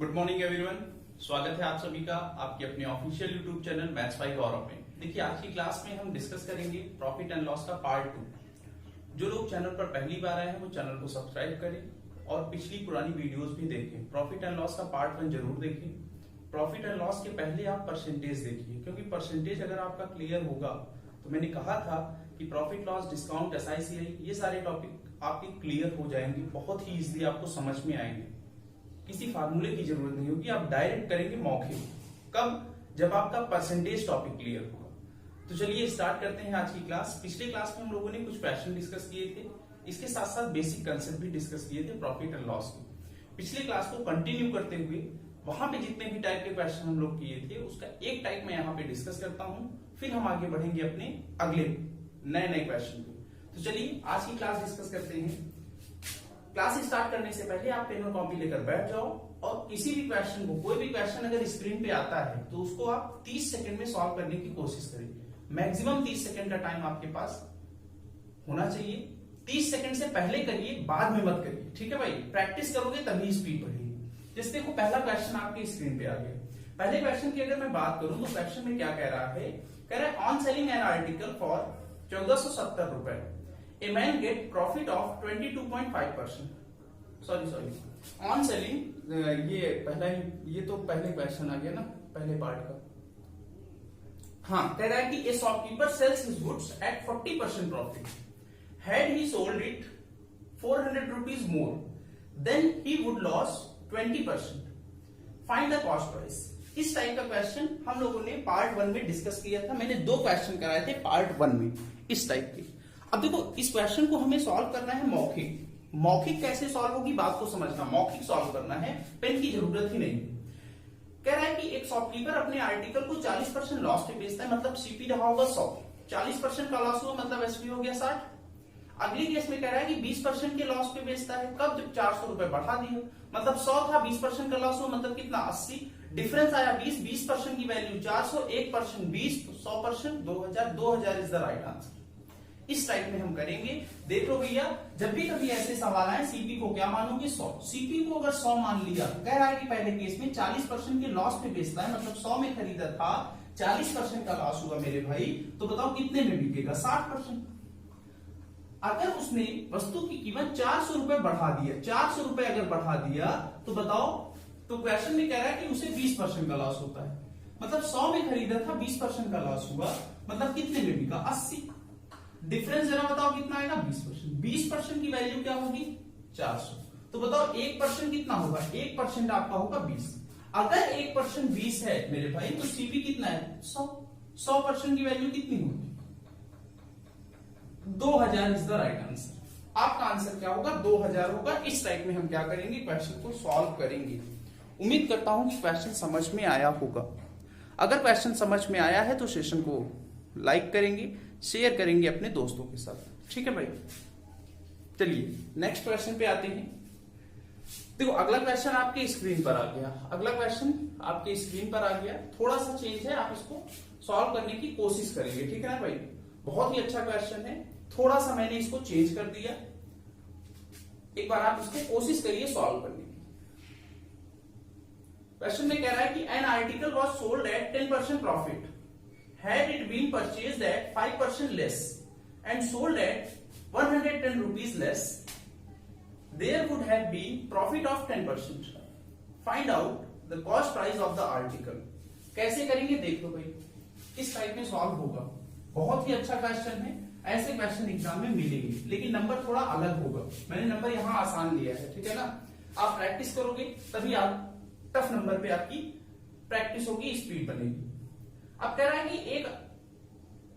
Good morning everyone. स्वागत है आप सभी का आपके अपने official YouTube channel maths by Gaurav में। देखिए आज की क्लास में हम डिस्कस करेंगे प्रॉफिट एंड लॉस का पार्ट 2। जो लोग चैनल पर पहली बार आए हैं वो चैनल को सब्सक्राइब करें और पिछली पुरानी वीडियोस भी देखें। प्रॉफिट एंड लॉस का पार्ट 1 जरूर देखें। प्रॉफिट एंड लॉस के पहले आप परसेंटेज देखिए, क्योंकि परसेंटेज अगर आपका क्लियर होगा तो मैंने कहा था कि प्रॉफिट लॉस डिस्काउंट SICI ये सारे टॉपिक आपके क्लियर हो जाएंगे, बहुत ही इजीली आपको समझ में आएंगे। किसी फार्मूले की जरूरत नहीं होगी, आप डायरेक्ट करेंगे मौखिक। कब? जब आपका परसेंटेज टॉपिक क्लियर होगा। तो चलिए स्टार्ट करते हैं आज की क्लास। पिछले क्लास में हम लोगों ने कुछ क्वेश्चन डिस्कस किए थे, इसके साथ साथ बेसिक कंसेप्ट भी डिस्कस किए थे प्रॉफिट एंड लॉस के। पिछले क्लास को कंटिन्यू करते हुए वहां पे जितने भी टाइप के क्वेश्चन हम लोग किए थे उसका एक टाइप मैं यहाँ पे डिस्कस करता हूं, फिर हम आगे बढ़ेंगे अपने अगले नए क्वेश्चन पे। तो चलिए आज की क्लास डिस्कस करते हैं। क्लास स्टार्ट करने से पहले आप पेन और कॉपी लेकर बैठ जाओ और किसी भी क्वेश्चन को, कोई भी क्वेश्चन अगर स्क्रीन पे आता है तो उसको आप 30 सेकंड में सॉल्व करने की कोशिश करिए। मैक्सिमम 30 सेकंड का टाइम आपके पास होना चाहिए। 30 सेकंड से पहले करिए, बाद में मत करिए, ठीक है भाई। प्रैक्टिस करोगे तभी स्पीड बढ़ेगी। जैसे देखो पहला क्वेश्चन आपके स्क्रीन पे आ गया। पहले क्वेश्चन की अगर मैं बात करूं तो क्वेश्चन में क्या कह रहा है? कह रहा है on selling an article for 1470 रुपए A man get profit of 22.5%. Sorry on selling, ये तो पहले क्वेश्चन आ गया ना, पहले पार्ट का। हाँ, कह रहा है कि a shopkeeper sells his goods at 40% profit. Had he sold it 400 rupees more, then he would loss 20%। Find the cost price. इस टाइप का क्वेश्चन हम लोगों ने पार्ट 1 में डिस्कस किया था। मैंने 2 क्वेश्चन कराए थे पार्ट 1 में इस टाइप के। अब देखो इस क्वेश्चन को हमें सॉल्व करना है मौखिक। मौखिक कैसे सॉल्व होगी बात को समझना। मौखिक सॉल्व करना है, पेन की जरूरत ही नहीं। कह रहा है कि एक शॉपकीपर अपने आर्टिकल को 40% लॉस पे बेचता है, मतलब सीपी रहा होगा 100। 40% का लॉस हुआ मतलब एसपी हो गया 60। अगली केस में कह रहा है कि 20% के लॉस पे बेचता है। कब? जब 400 रुपए बढ़ा दिया, मतलब 100 था, 20% का लॉस हुआ मतलब कितना? 80। डिफरेंस आया 20। 20% की value 400, 1% 20, 100% 2000। 2000 is the right answer. इस टाइप में हम करेंगे। देख लो भैया, जब भी कभी ऐसे सवाल आए सीपी को क्या मानोगे? 100। सीपी को अगर 100 मान लिया, कह रहा है कि पहले केस में 40% के लॉस पे बेचता है, मतलब 100 में खरीदा था, 40% का लॉस हुआ मेरे भाई, तो बताओ कितने में बिकेगा? 60%। अगर उसने वस्तु की कीमत 400 रुपए बढ़ा दिया, 400 रुपए अगर बढ़ा दिया तो बताओ, तो क्वेश्चन में कह रहा है कि उसे 20% का लॉस होता है, मतलब 100 में खरीदा था, 20% का लॉस हुआ, मतलब कितने में बिका? 80। डिफरेंस जरा बताओ कितना आएगा? 20%। 20% की वैल्यू क्या होगी? 400। तो बताओ 1% कितना होगा? 1% आपका होगा 20। अगर 1% 20 है मेरे भाई तो सीपी कितना है? 100। 100% की वैल्यू कितनी होगी? 2000 इज द राइट आंसर। आपका आंसर क्या होगा? 2000 होगा। इस टाइप में हम क्या करेंगे? क्वेश्चन को सॉल्व करेंगे। उम्मीद करता हूं कि क्वेश्चन समझ में आया होगा। अगर क्वेश्चन समझ में आया है तो सेशन को लाइक करेंगे, शेयर करेंगे अपने दोस्तों के साथ, ठीक है भाई। चलिए नेक्स्ट क्वेश्चन पे आते हैं। देखो अगला क्वेश्चन आपके स्क्रीन पर आ गया। अगला क्वेश्चन आपके स्क्रीन पर आ गया, थोड़ा सा चेंज है, आप इसको सॉल्व करने की कोशिश करेंगे, ठीक है ना भाई। बहुत ही अच्छा क्वेश्चन है, थोड़ा सा मैंने इसको चेंज कर दिया। एक बार आप इसको कोशिश करिए सॉल्व करने की। क्वेश्चन में कह रहा है कि an article was sold eight 10% profit. Had it been purchased at 5% less and sold at 110 rupees less, there would have been profit of 10%. Find out the cost price of the article. कैसे करेंगे देख लो भाई, किस type में solve होगा। बहुत ही अच्छा question है, ऐसे क्वेश्चन एग्जाम में मिलेंगे, लेकिन नंबर थोड़ा अलग होगा। मैंने नंबर यहाँ आसान लिया है, ठीक है ना। आप प्रैक्टिस करोगे तभी आप टफ नंबर पे आपकी प्रैक्टिस होगी, स्पीड बनेगी। अब कह रहा है कि एक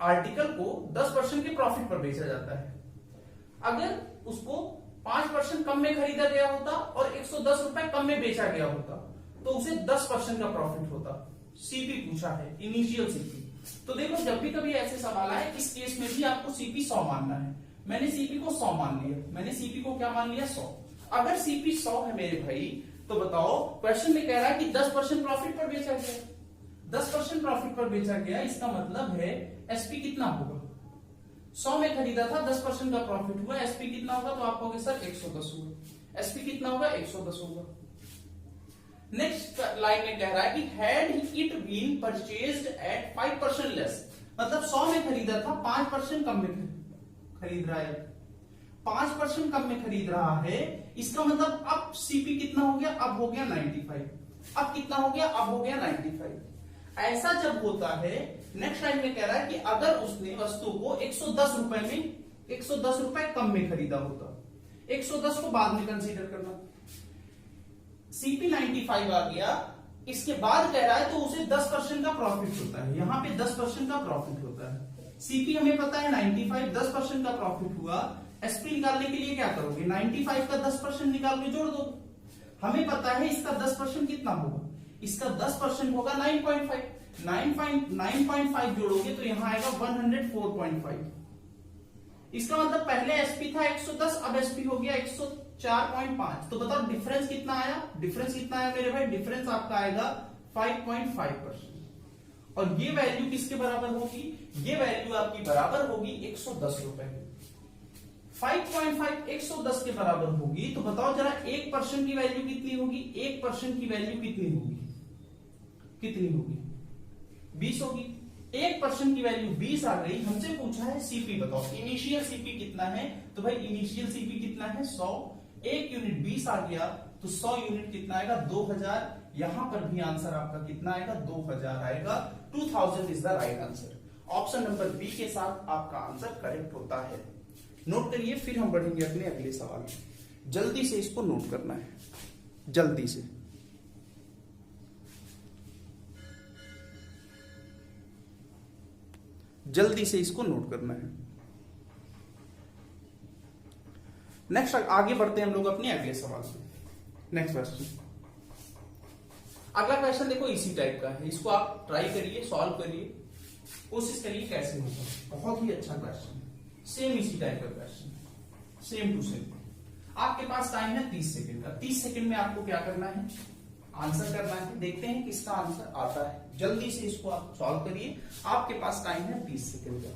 आर्टिकल को 10% के प्रॉफिट पर बेचा जाता है। अगर उसको 5% कम में खरीदा गया होता और 110 रुपए कम में बेचा गया होता तो उसे 10% का प्रॉफिट होता। सीपी पूछा है, इनिशियल सीपी। तो देखो जब भी कभी ऐसे सवाल आए, इस केस में भी आपको सीपी 100 मानना है। मैंने सीपी को 100 मान लिया। मैंने सीपी को क्या मान लिया? 100। अगर सीपी 100 है मेरे भाई तो बताओ, क्वेश्चन में कह रहा है कि 10% प्रॉफिट पर बेचा गया। 10% प्रॉफिट पर बेचा गया, इसका मतलब है एसपी कितना होगा? 100 में खरीदा था, 10% का प्रॉफिट हुआ, एसपी कितना होगा? तो आप कहोगे सर 110 होगा। एसपी कितना होगा? 110 होगा। नेक्स्ट लाइन में कह रहा है कि had it been purchased at 5% less, मतलब 100 में खरीदा था 5% कम में खरीद रहा है, 5% कम में खरीद रहा है। इसका मतलब अब सीपी कितना हो गया, अब हो गया 95, अब कितना हो गया, अब हो गया 95। ऐसा जब होता है, नेक्स्ट लाइन में कह रहा है कि अगर उसने वस्तु को 110 रुपए में 110 रुपए कम में खरीदा होता, 110 को बाद में कंसीडर करना, सीपी 95 आ गया, इसके बाद कह रहा है तो उसे 10% का प्रॉफिट होता है, यहां पे 10% का प्रॉफिट होता है। सीपी हमें पता है 95, 10% का प्रॉफिट हुआ। एसपी निकालने के लिए क्या करोगे, 95 का 10% निकाल के जोड़ दो। हमें पता है इसका 10% कितना होगा, इसका 10% होगा 9.5, 9.5 जोड़ोगे तो यहां आएगा 104.5। इसका मतलब पहले एसपी था 110, अब एसपी हो गया 104.5। तो बताओ डिफरेंस कितना आया, डिफरेंस कितना आया मेरे भाई, डिफरेंस आपका आएगा 5.5%। और ये वैल्यू किसके बराबर होगी, ये वैल्यू आपकी बराबर होगी 110 रुपए की। 5.5 110 के बराबर होगी, तो बताओ जरा 1% की वैल्यू कितनी होगी, 1% की वैल्यू कितनी होगी, कितनी होगी, 20 होगी। 1% की वैल्यू 20 आ गई। हमसे पूछा है सीपी बताओ, इनिशियल सीपी कितना है, तो भाई इनिशियल सीपी कितना है 100, 1 यूनिट 20 आ गया तो 100 यूनिट कितना आएगा 2000। यहां पर भी आंसर आपका कितना आएगा 2000 आएगा, 2000 is the right answer. Option number B के साथ आपका आंसर करेक्ट होता है। नोट करिए, फिर हम बढ़ेंगे अपने अगले सवाल। जल्दी से इसको नोट करना है, जल्दी से। जल्दी से इसको नोट करना है। नेक्स्ट आगे बढ़ते हैं हम लोग अपने अगले सवाल पे। नेक्स्ट क्वेश्चन, अगला क्वेश्चन देखो इसी टाइप का है, इसको आप ट्राई करिए, सॉल्व करिए, कोशिश करिए कैसे होगा। बहुत ही अच्छा क्वेश्चन, सेम इसी टाइप का क्वेश्चन, सेम टू सेम। आपके पास टाइम है 30 सेकंड का। 30 सेकंड में आपको क्या करना है, आंसर करना है। देखते हैं किसका आंसर आता है। जल्दी से इसको आप सॉल्व करिए, आपके पास टाइम है 30 सेकंड का।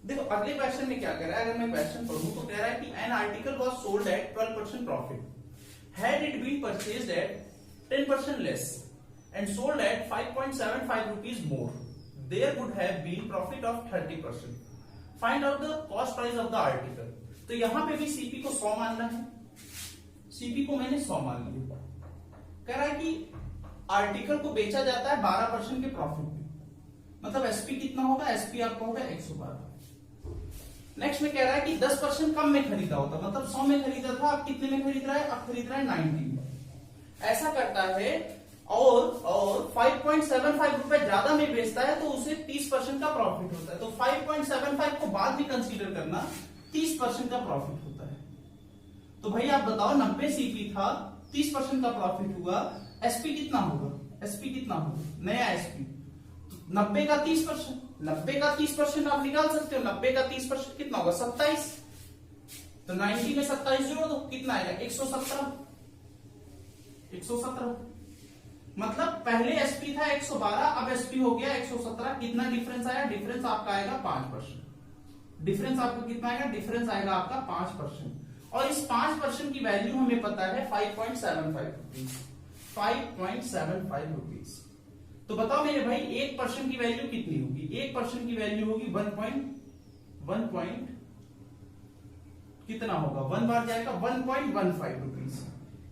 देखो अगले क्वेश्चन में क्या कह रहा है, अगर मैं क्वेश्चन पढ़ूं तो कह रहा है कि an article was sold at 12% profit, had it been purchased at 10% less and sold at 5.75 rupees more, there would have been profit of 30%. Find out the cost price of the article. तो यहां पे भी CP को 100 मानना है, CP को मैंने 100 मान लिया। कह रहा है कि आर्टिकल को बेचा जाता है 12% के प्रॉफिट में, मतलब एसपी कितना होगा, एसपी आपका होगा 112। नेक्स्ट में कह रहा है कि 10% कम में खरीदा होता, मतलब 100 में खरीदा था, अब कितने में खरीद रहा है, अब खरीद रहा है 90 में। ऐसा करता है और 5.75 रुपए ज्यादा में बेचता है तो उसे 30% का प्रॉफिट होता है। तो 5.75 को बाद में कंसीडर करना, 30% का प्रॉफिट होता है। तो भाई आप बताओ 90 सीपी था, 30% का प्रॉफिट हुआ, एसपी कितना होगा, एसपी कितना होगा, नया एसपी 90 का 30%, 90 का 30% आप निकाल सकते हो। 90 का 30% कितना होगा 27, तो 90 में 27 जोड़ दो, कितना आएगा 117, 117। मतलब पहले एसपी था 112, अब एसपी हो गया 117। कितना डिफरेंस आया, डिफरेंस आपका आएगा 5%। डिफरेंस आपका कितना आएगा, डिफरेंस आएगा आपका 5%। और इस 5% की वैल्यू हमें पता है 5.75 रुपीज, 5.75 रुपीज। तो बताओ मेरे भाई 1% की वैल्यू कितनी होगी, 1% की वैल्यू होगी 1 कितना होगा, 1 बार जाएगा 1.15 रुपीज।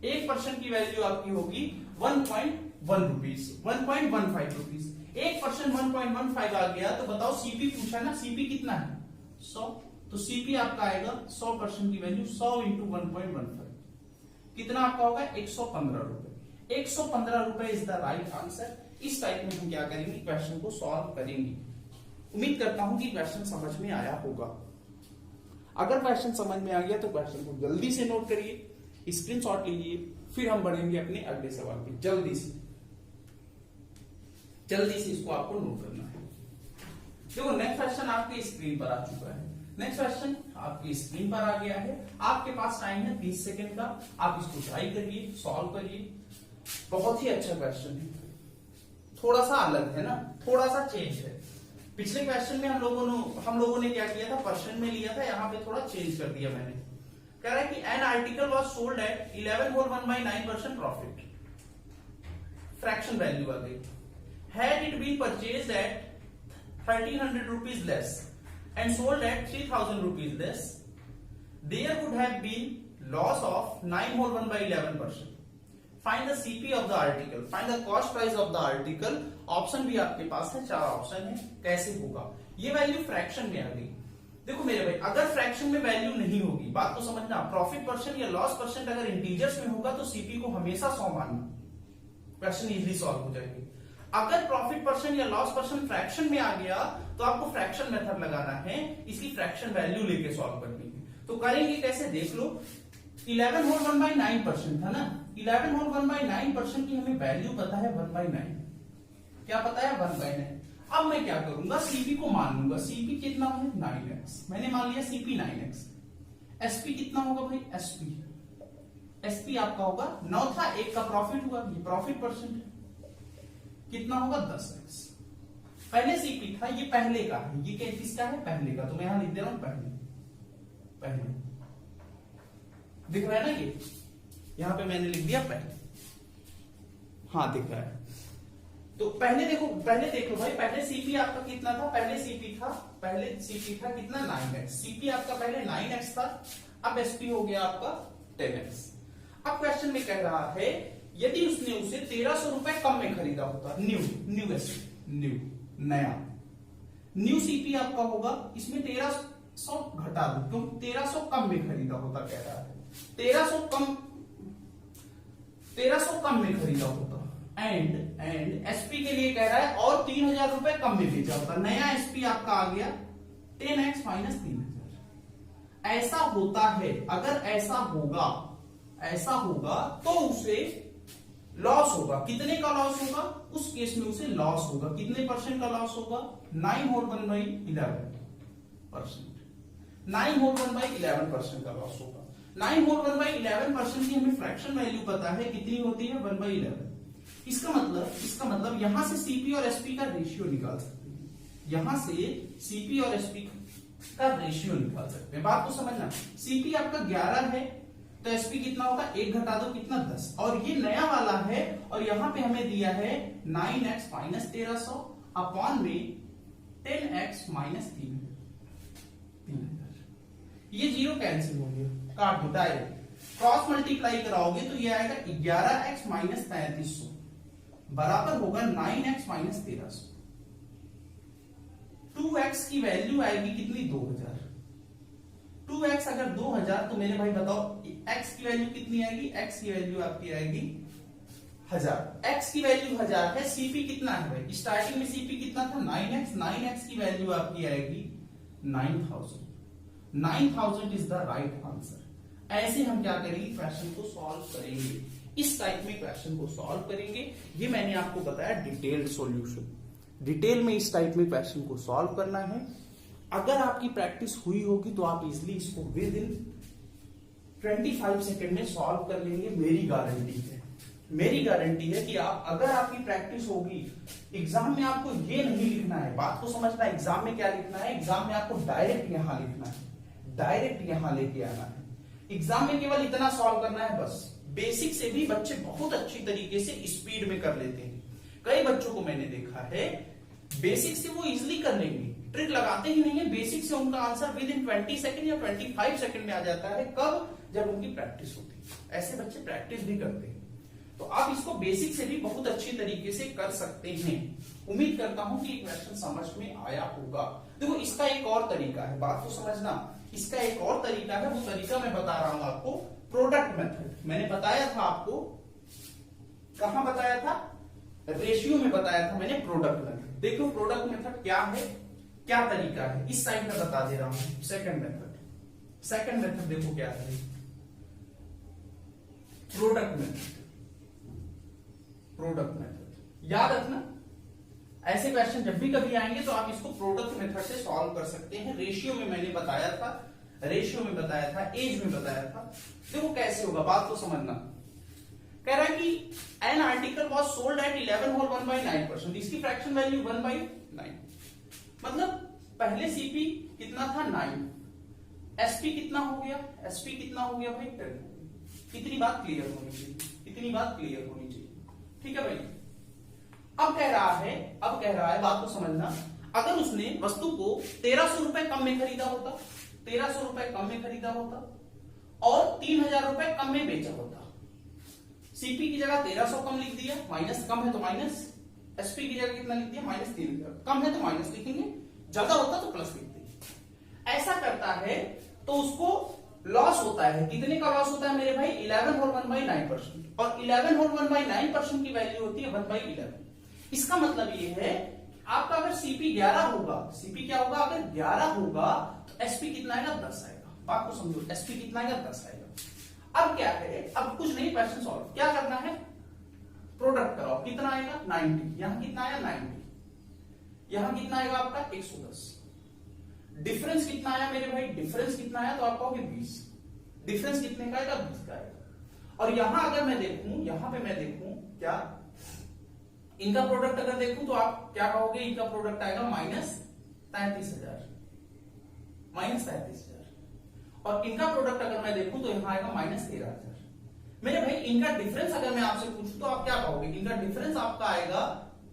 1% की वैल्यू आपकी होगी 1.1 रुपीज, 1.15 रुपीज। 1% 1.15 आ गया, तो बताओ सीपी पूछा ना, सीपी कितना है 100, तो सीपी आपका आएगा 100% की वैल्यू 100 इंटू 1.15, कितना आपका होगा 115 रुपए। 115 रुपए इज द राइट आंसर। इस टाइप में हम क्या करेंगे, क्वेश्चन को सॉल्व करेंगे। उम्मीद करता हूं कि क्वेश्चन समझ में आया होगा। अगर क्वेश्चन समझ में आ गया तो क्वेश्चन को जल्दी से नोट करिए, स्क्रीनशॉट लीजिए, फिर हम बढ़ेंगे अपने अगले सवाल पे। जल्दी से इसको आपको नोट करना है। देखो नेक्स्ट क्वेश्चन आपके स्क्रीन पर आ चुका है। नेक्स्ट क्वेश्चन आपकी स्क्रीन पर आ गया है। आपके पास टाइम है 30 सेकंड का। आप इसको ट्राई करिए, सॉल्व करिए। बहुत ही अच्छा क्वेश्चन है, थोड़ा सा अलग है ना, थोड़ा सा चेंज है। पिछले क्वेश्चन में हम लोगों ने क्या किया था, परसेंट में लिया था, यहाँ पे थोड़ा चेंज कर दिया मैंने। कह रहा है कि an article was sold at 11 whole 1/9% profit, fraction value आ गई। Had it been purchased at 1300 rupees less and sold at 3000 rupees less, there would have been loss of 9 whole 1/11%. Find the CP of the article, find the cost price of the article। Option भी आपके पास है, 4 option है, कैसे होगा। ये value fraction में आ गई। देखो मेरे भाई, अगर फ्रैक्शन में वैल्यू नहीं होगी, बात को समझना, प्रॉफिट परसेंट या लॉस परसेंट अगर इंटीजर्स में होगा तो सीपी को हमेशा 100 मानना, क्वेश्चन इजीली सॉल्व हो जाएगी। अगर प्रॉफिट परसेंट या लॉस परसेंट फ्रैक्शन में आ गया तो आपको फ्रैक्शन मेथड लगाना है, इसकी फ्रैक्शन वैल्यू लेके सॉल्व करनी है। तो करेंगे कैसे, देख लो। 11 होल 1/9% था ना, 11 होल 1/9% की हमें वैल्यू पता है 1/9, क्या पता है 1/9। अब मैं क्या करूंगा, सीपी को मान लूंगा। सीपी कितना है 9x, मैंने मान लिया सीपी 9x। एसपी कितना होगा भाई, एसपी आपका होगा 9 था, 1 का प्रॉफिट हुआ, ये प्रॉफिट परसेंट कितना होगा 10x। पहले सीपी था, ये पहले का है, ये किसका है, पहले का, तो मैं यहां लिख दे रहा हूं पहले दिख रहा है ना, ये यहां पे मैंने लिख दिया पहले, हाँ दिख रहा है। तो पहले देख लो भाई, पहले सीपी आपका कितना था, पहले सीपी था कितना 9x, सीपी आपका पहले 9x था, अब एसपी हो गया आपका 10x। अब क्वेश्चन में कह रहा है यदि उसने उसे 1300 रुपए कम में खरीदा होता, नया न्यू सीपी आपका होगा, इसमें 1300 घटा दो क्योंकि 1300 कम में खरीदा होता, कह रहा है 1300 कम में खरीदा होता, एंड एसपी के लिए कह रहा है और 3000 रुपए कम में बेचा होता। नया एसपी आपका आ गया 10x माइनस 3000। ऐसा होता है, अगर ऐसा होगा तो उसे लॉस होगा। कितने का लॉस होगा, उस केस में उसे लॉस होगा। कितने परसेंट का लॉस होगा, 9 होल 1/11%, 9 होल 1/11% का लॉस होगा। 9 होल 1/11% की हमें फ्रैक्शन वैल्यू पता है, कितनी होती है 1/11। इसका मतलब यहां से सीपी और एसपी का रेशियो निकाल सकते हैं, यहां से सीपी और एसपी का रेशियो निकाल सकते हैं। बात को समझना, सीपी आपका 11 है तो एसपी कितना होगा, 1 घटा दो कितना 10, और ये नया वाला है और यहां पे हमें दिया है 9x माइनस 1300 अपॉन में 10x माइनस 3000। ये जीरो कैंसिल हो गया, काट दो डायरेक्ट, क्रॉस मल्टीप्लाई कराओगे तो ये आएगा 11x माइनस 3300 बराबर होगा 9x माइनस 1300। 2x की वैल्यू आएगी कितनी, 2000। 2x अगर 2000 तो मेरे भाई बताओ x की वैल्यू कितनी आएगी, x की वैल्यू आपकी आएगी 1000। x की वैल्यू 1000 है, सीपी कितना है भाई, स्टार्टिंग में सीपी कितना था 9x की वैल्यू आपकी आएगी 9000। 9000 इज द राइट आंसर। ऐसे हम क्या करेंगे, क्वेश्चन को सॉल्व करेंगे, इस टाइप में क्वेश्चन को सॉल्व करेंगे। ये मैंने आपको बताया डिटेल्ड सॉल्यूशन, डिटेल में इस टाइप में क्वेश्चन को सॉल्व करना है। अगर आपकी प्रैक्टिस हुई होगी तो आप इजिली इसको विद इन 25 सेकंड में सॉल्व कर लेंगे, मेरी गारंटी है कि आप, अगर आपकी प्रैक्टिस होगी, एग्जाम में आपको ये नहीं लिखना है, बात को समझना, एग्जाम में क्या लिखना है, एग्जाम में आपको डायरेक्ट यहां लिखना है, डायरेक्ट यहां लेके आना है। एग्जाम में केवल इतना सॉल्व करना है बस। बेसिक से भी बच्चे बहुत अच्छी तरीके से स्पीड में कर लेते हैं। कई बच्चों को मैंने देखा है बेसिक से वो इजिली कर लेंगे, ट्रिक लगाते ही नहीं है, बेसिक से उनका आंसर विद इन 20 सेकंड या 25 सेकंड में आ जाता है। कब, जब उनकी प्रैक्टिस होती है। ऐसे बच्चे प्रैक्टिस भी करते हैं, तो आप इसको बेसिक से भी बहुत अच्छी तरीके से कर सकते हैं। उम्मीद करता हूं कि क्वेश्चन समझ में आया होगा। देखो इसका एक और तरीका है, बात को समझना, इसका एक और तरीका है, वो तरीका मैं बता रहा हूं आपको, प्रोडक्ट मेथड। मैंने बताया था आपको, कहां बताया था, रेशियो में बताया था मैंने प्रोडक्ट मेथड। देखो प्रोडक्ट मेथड क्या है, क्या तरीका है, इस साइड में बता दे रहा हूं। सेकंड मेथड देखो क्या है, प्रोडक्ट मेथड याद रखना। ऐसे क्वेश्चन जब भी कभी आएंगे तो आप इसको प्रोडक्ट मेथड से सॉल्व कर सकते हैं। रेशियो में मैंने बताया था, एज में बताया था। देखो कैसे होगा, बात को समझना। कह रहा है कि an article was sold at 11 whole 1/9%, इसकी फ्रैक्शन वैल्यू 1/9। मतलब पहले सीपी कितना था 9, एसपी कितना हो गया, एसपी कितना हो गया भाई 10। इतनी बात क्लियर होनी चाहिए, इतनी बात क्लियर होनी चाहिए, ठीक है भाई। अब कह रहा है बात को समझना, अगर उसने वस्तु को 1300 रुपए कम में खरीदा होता, 1300 रुपए कम में खरीदा होता और 3000 रुपए कम में बेचा होता, सीपी की जगह 1300 कम लिख दिया, माइनस कम है तो माइनस, एसपी की जगह कितना लिख दिया -3000, कम है तो माइनस लिखेंगे, ज्यादा होता तो प्लस लिख देंगे। ऐसा करता है तो उसको लॉस होता है, कितने का लॉस होता है मेरे भाई 11 होल 1/9%, और 11 होल 1/9% की वैल्यू होती है 1/11। इसका मतलब ये है आपका अगर सीपी 11 होगा, सीपी क्या होगा अगर 11 होगा तो एसपी कितना आएगा 10 आएगा। बात को समझो, एसपी कितना आएगा 10 आएगा। अब क्या है, अब कुछ नहीं, क्वेश्चन सॉल्व क्या करना है, प्रोडक्ट कराओ, कितना आएगा 90, यहां कितना आया 90, यहां कितना आएगा आपका 110, डिफरेंस कितना आया मेरे भाई, डिफरेंस कितना आया तो आप कहोगे 20, डिफरेंस कितने का आएगा 20 का आएगा। और यहां अगर मैं देखूं, यहां पे मैं देखूं क्या इनका प्रोडक्ट अगर देखूं तो आप क्या कहोगे, इनका प्रोडक्ट आएगा -33,000, -33,000, और इनका प्रोडक्ट अगर मैं देखूं तो यहां आएगा -13,000। मेरे भाई इनका डिफरेंस अगर मैं आपसे पूछूं तो आप क्या कहोगे, इनका डिफरेंस आपका आएगा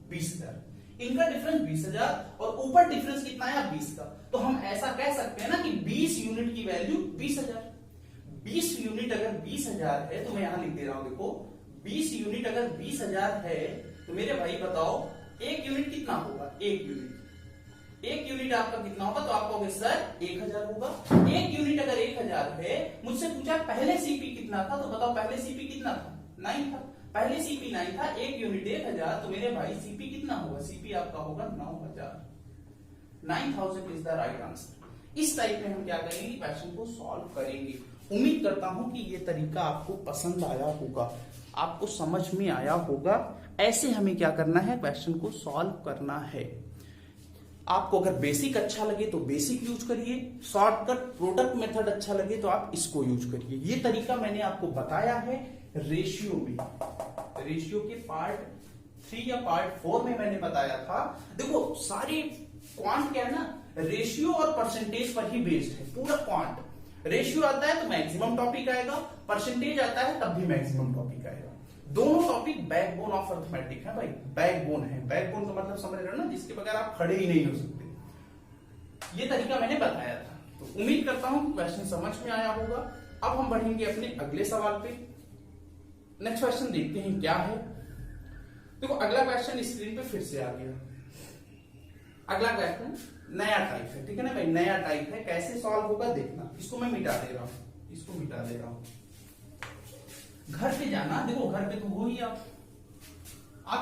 20,000, इनका डिफरेंस 20,000 और ऊपर डिफरेंस कितना आया 20 का। तो हम ऐसा कह सकते हैं ना कि 20 यूनिट की वैल्यू 20,000, 20 यूनिट अगर 20,000 है तो मैं यहां लिख दे रहा हूं, देखो 20 यूनिट अगर 20,000 है तो मेरे भाई बताओ एक यूनिट कितना होगा, एक यूनिट आपका कितना होगा, तो आप कहोगे सर 1000 होगा। एक यूनिट अगर 1000 है, मुझसे पूछा पहले सीपी कितना था, तो बताओ पहले सीपी कितना था 9 था, पहले सीपी 9 था, एक यूनिट 1000, तो मेरे भाई सीपी कितना होगा, सीपी आपका होगा 9000, 9000 इज द राइट आंसर। इस टाइप में हम क्या करेंगे, क्वेश्चन को सॉल्व करेंगे। उम्मीद करता हूं कि ये तरीका आपको पसंद आया होगा, आपको समझ में आया होगा। ऐसे हमें क्या करना है, क्वेश्चन को सॉल्व करना है। आपको अगर बेसिक अच्छा लगे तो बेसिक यूज करिए, शॉर्टकट प्रोडक्ट मेथड अच्छा लगे तो आप इसको यूज करिए। ये तरीका मैंने आपको बताया है रेशियो में, रेशियो के पार्ट 3 या पार्ट 4 में मैंने बताया था। देखो सारी क्वांट क्या है ना, रेशियो और परसेंटेज पर ही बेस्ड है पूरा क्वांट। रेशियो आता है तो मैक्सिमम टॉपिक आएगा, परसेंटेज आता है तब भी मैक्सिमम टॉपिक आएगा। दोनों टॉपिक बैकबोन ऑफ अर्थमेटिक है भाई, बैकबोन है। बैकबोन का मतलब समझ रहे हो ना, जिसके बगैर आप खड़े ही नहीं हो सकते। ये तरीका मैंने बताया था, तो उम्मीद करता हूं कि क्वेश्चन समझ में आया होगा। अब हम बढ़ेंगे अपने अगले सवाल पे। नेक्स्ट क्वेश्चन देखते हैं क्या है। देखो अगला क्वेश्चन स्क्रीन पे फिर से आ गया। अगला क्वेश्चन नया टाइप है, ठीक है ना भाई, नया टाइप है। कैसे सॉल्व होगा देखना। इसको मैं मिटा दे रहा हूं, इसको मिटा दे रहा हूं। घर पे जाना, देखो घर पे तो हो ही आप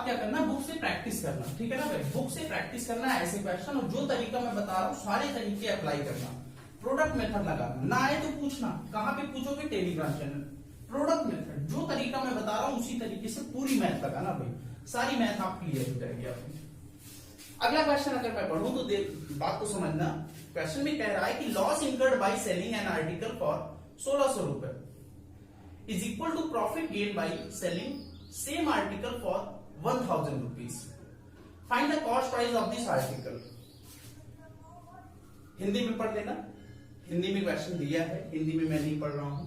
क्या करना, बुक से प्रैक्टिस करना, ठीक है ना भाई, बुक से प्रैक्टिस करना है ऐसे क्वेश्चन। और जो तरीका मैं बता रहा हूं सारे तरीके अप्लाई करना, प्रोडक्ट मेथड लगाना, ना आए तो पूछना। कहां पे पूछोगे, टेलीग्राम चैनल। प्रोडक्ट मेथड जो तरीका मैं बता रहा हूं उसी तरीके से पूरी मैथ लगाना भाई, सारी मैथ आप क्लियर हो जाएगी आपकी। अगला क्वेश्चन अगर मैं पढ़ूं तो बात को समझना। क्वेश्चन में कह रहा है कि loss incurred by selling an article for 1600 रुपए is equal to profit gained by selling same article for 1000 rupees. Find the cost price of this article. Hindi में पढ़ लेना, हिंदी में क्वेश्चन दिया है, हिंदी में मैं नहीं पढ़ रहा हूं।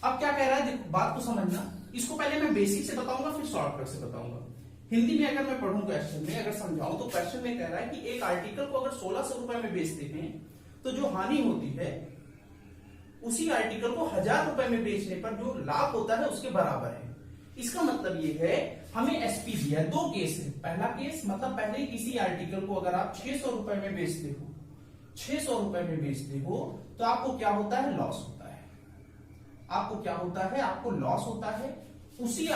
अब क्या कह रहा है, देखो बात को समझना। इसको पहले मैं बेसिक से बताऊंगा फिर शॉर्टकट से बताऊंगा। हिंदी में अगर मैं पढ़ूं क्वेश्चन में, अगर समझाऊं तो क्वेश्चन में कह रहा है कि एक आर्टिकल को अगर 1600 रुपए में बेचते हैं तो जो हानि होती है उसी आर्टिकल को 1000 रुपए में बेचने पर जो लाभ होता है उसके बराबर है। इसका मतलब ये है, हमें एसपी दिया है। दो केस है। पहला केस मतलब पहले किसी आर्टिकल को अगर आप 600 रुपए में बेचते हो, 600 रुपए में बेचते हो तो आपको क्या होता है, लॉस होता है। आपको क्या होता है, आपको लॉस होता है। उसी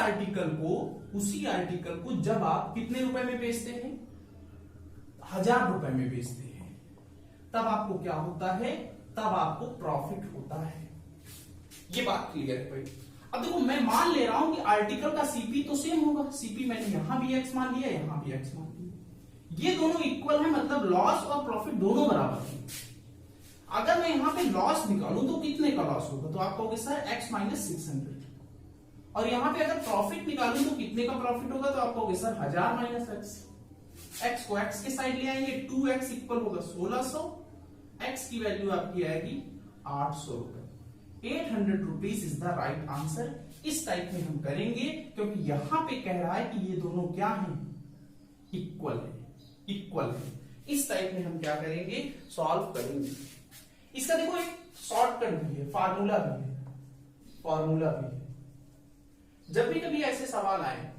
आर्टिकल को जब आप कितने रुपए में बेचते हैं, 1000 रुपए में बेचते हैं, तब आपको क्या होता है, तब आपको प्रॉफिट होता है। ये बात क्लियर है भाई। अब देखो मैं मान ले रहा हूं कि आर्टिकल का सीपी तो सेम होगा। सीपी मैंने यहां भी एक्स मान लिया, यहां भी एक्स मान लिया, ये दोनों इक्वल है, मतलब लॉस और प्रॉफिट दोनों बराबर है। अगर मैं यहां पे लॉस निकालूं तो कितने का लॉस होगा, तो आप कहोगे सर x माइनस 600। और यहां पे अगर प्रॉफिट निकालूं तो कितने का प्रॉफिट होगा, तो आप कहोगे सर 1000 माइनस एक्स। x को x के साइड ले आएंगे, 2x इक्वल होगा 1600, x की वैल्यू आपकी आएगी 800 रुपए। 800 rupees is the right answer. इस टाइप में हम करेंगे क्योंकि यहां पे कह रहा है कि ये दोनों क्या हैं, इक्वल है, इक्वल है। इस टाइप में हम क्या करेंगे, सॉल्व करेंगे। इसका देखो एक शॉर्टकट भी है, फार्मूला भी है, फार्मूला भी है। जब भी कभी ऐसे सवाल आए